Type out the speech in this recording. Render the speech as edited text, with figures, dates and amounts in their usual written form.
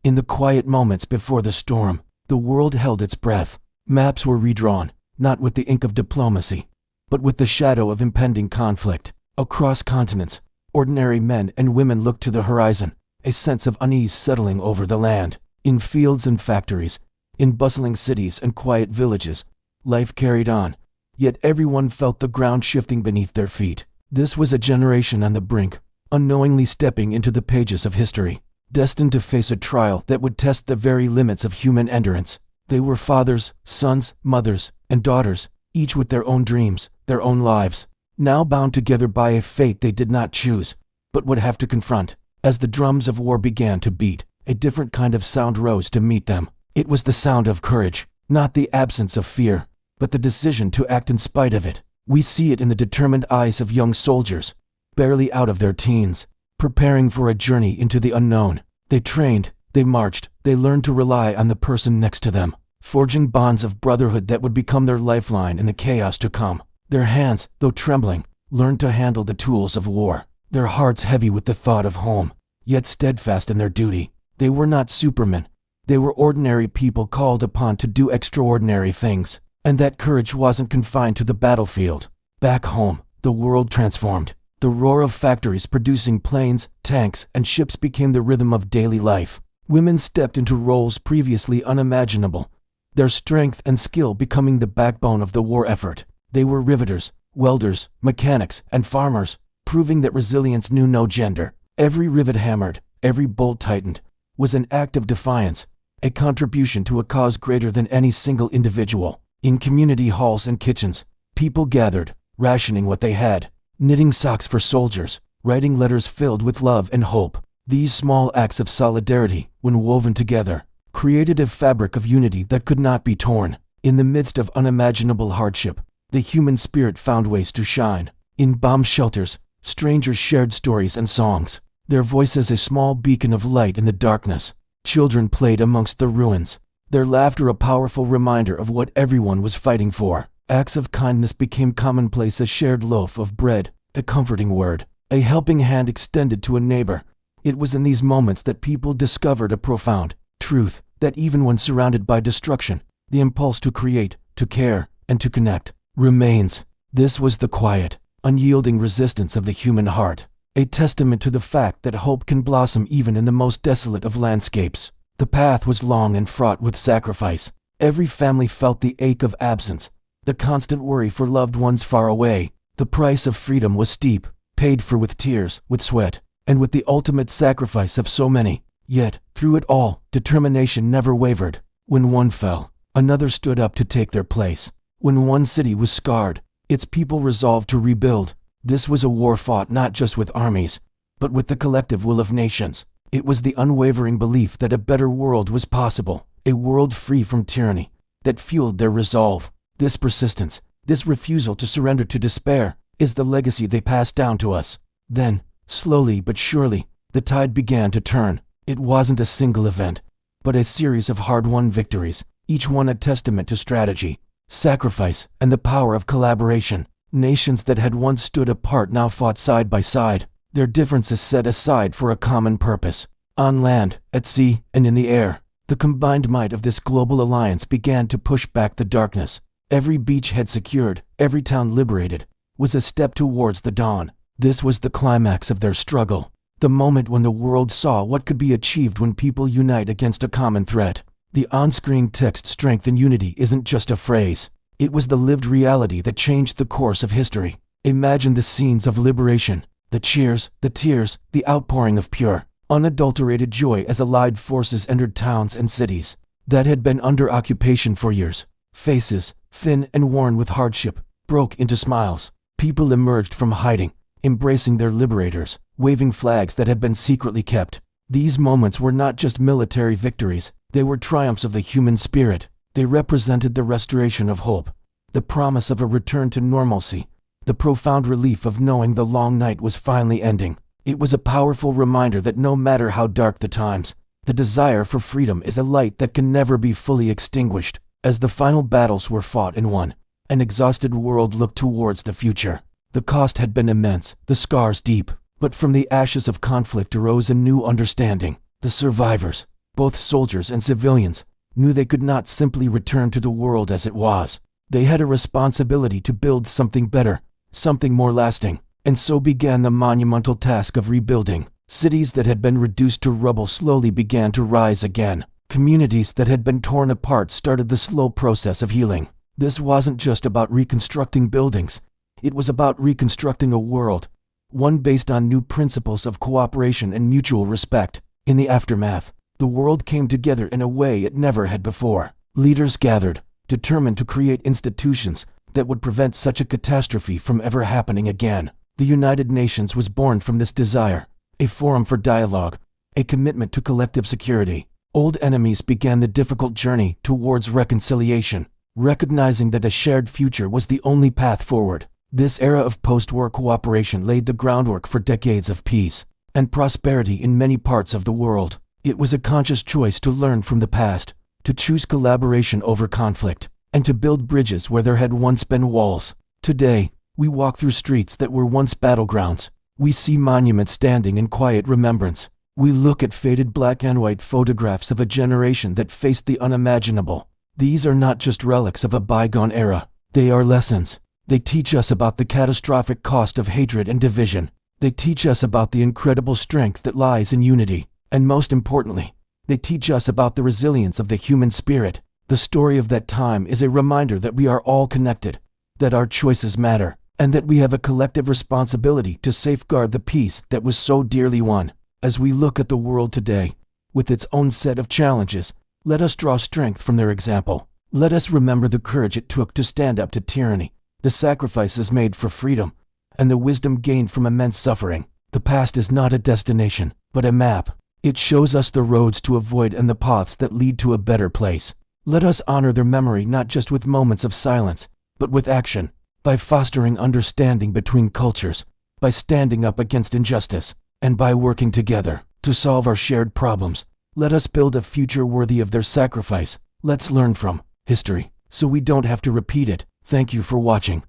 In the quiet moments before the storm, the world held its breath. Maps were redrawn, not with the ink of diplomacy, but with the shadow of impending conflict. Across continents, ordinary men and women looked to the horizon, a sense of unease settling over the land. In fields and factories, in bustling cities and quiet villages, life carried on, yet everyone felt the ground shifting beneath their feet. This was a generation on the brink, unknowingly stepping into the pages of history, destined to face a trial that would test the very limits of human endurance. They were fathers, sons, mothers, and daughters, each with their own dreams, their own lives, now bound together by a fate they did not choose, but would have to confront. As the drums of war began to beat, a different kind of sound rose to meet them. It was the sound of courage, not the absence of fear, but the decision to act in spite of it. We see it in the determined eyes of young soldiers, barely out of their teens, preparing for a journey into the unknown. They trained, they marched, they learned to rely on the person next to them, forging bonds of brotherhood that would become their lifeline in the chaos to come. Their hands, though trembling, learned to handle the tools of war, their hearts heavy with the thought of home, yet steadfast in their duty. They were not supermen. They were ordinary people called upon to do extraordinary things. And that courage wasn't confined to the battlefield. Back home, the world transformed. The roar of factories producing planes, tanks, and ships became the rhythm of daily life. Women stepped into roles previously unimaginable, their strength and skill becoming the backbone of the war effort. They were riveters, welders, mechanics, and farmers, proving that resilience knew no gender. Every rivet hammered, every bolt tightened, was an act of defiance, a contribution to a cause greater than any single individual. In community halls and kitchens, people gathered, rationing what they had, knitting socks for soldiers, writing letters filled with love and hope. These small acts of solidarity, when woven together, created a fabric of unity that could not be torn. In the midst of unimaginable hardship, the human spirit found ways to shine. In bomb shelters, strangers shared stories and songs, their voices a small beacon of light in the darkness. Children played amongst the ruins, their laughter a powerful reminder of what everyone was fighting for. Acts of kindness became commonplace, a shared loaf of bread, a comforting word, a helping hand extended to a neighbor. It was in these moments that people discovered a profound truth, that even when surrounded by destruction, the impulse to create, to care, and to connect remains. This was the quiet, unyielding resistance of the human heart, a testament to the fact that hope can blossom even in the most desolate of landscapes. The path was long and fraught with sacrifice. Every family felt the ache of absence, the constant worry for loved ones far away. The price of freedom was steep, paid for with tears, with sweat, and with the ultimate sacrifice of so many. Yet, through it all, determination never wavered. When one fell, another stood up to take their place. When one city was scarred, its people resolved to rebuild. This was a war fought not just with armies, but with the collective will of nations. It was the unwavering belief that a better world was possible, a world free from tyranny, that fueled their resolve. This persistence, this refusal to surrender to despair, is the legacy they passed down to us. Then, slowly but surely, the tide began to turn. It wasn't a single event, but a series of hard-won victories, each one a testament to strategy, sacrifice, and the power of collaboration. Nations that had once stood apart now fought side by side, their differences set aside for a common purpose. On land, at sea, and in the air, the combined might of this global alliance began to push back the darkness. Every beachhead secured, every town liberated, was a step towards the dawn. This was the climax of their struggle, the moment when the world saw what could be achieved when people unite against a common threat. The on-screen text "strength and unity" isn't just a phrase. It was the lived reality that changed the course of history. Imagine the scenes of liberation, the cheers, the tears, the outpouring of pure, unadulterated joy as Allied forces entered towns and cities that had been under occupation for years. Faces, thin and worn with hardship, broke into smiles. People emerged from hiding, embracing their liberators, waving flags that had been secretly kept. These moments were not just military victories, they were triumphs of the human spirit. They represented the restoration of hope, the promise of a return to normalcy, the profound relief of knowing the long night was finally ending. It was a powerful reminder that no matter how dark the times, the desire for freedom is a light that can never be fully extinguished. As the final battles were fought and won, an exhausted world looked towards the future. The cost had been immense, the scars deep, but from the ashes of conflict arose a new understanding. The survivors, Both soldiers and civilians knew they could not simply return to the world as it was. They had a responsibility to build something better, something more lasting. And so began the monumental task of rebuilding. Cities that had been reduced to rubble slowly began to rise again. Communities that had been torn apart started the slow process of healing. This wasn't just about reconstructing buildings. It was about reconstructing a world, one based on new principles of cooperation and mutual respect. In the aftermath, the world came together in a way it never had before. Leaders gathered, determined to create institutions that would prevent such a catastrophe from ever happening again. The United Nations was born from this desire, a forum for dialogue, a commitment to collective security. Old enemies began the difficult journey towards reconciliation, recognizing that a shared future was the only path forward. This era of post-war cooperation laid the groundwork for decades of peace and prosperity in many parts of the world. It was a conscious choice to learn from the past, to choose collaboration over conflict, and to build bridges where there had once been walls. Today, we walk through streets that were once battlegrounds. We see monuments standing in quiet remembrance. We look at faded black and white photographs of a generation that faced the unimaginable. These are not just relics of a bygone era. They are lessons. They teach us about the catastrophic cost of hatred and division. They teach us about the incredible strength that lies in unity. And most importantly, they teach us about the resilience of the human spirit. The story of that time is a reminder that we are all connected, that our choices matter, and that we have a collective responsibility to safeguard the peace that was so dearly won. As we look at the world today, with its own set of challenges, let us draw strength from their example. Let us remember the courage it took to stand up to tyranny, the sacrifices made for freedom, and the wisdom gained from immense suffering. The past is not a destination, but a map. It shows us the roads to avoid and the paths that lead to a better place. Let us honor their memory not just with moments of silence, but with action, by fostering understanding between cultures, by standing up against injustice, and by working together to solve our shared problems. Let us build a future worthy of their sacrifice. Let's learn from history, so we don't have to repeat it. Thank you for watching.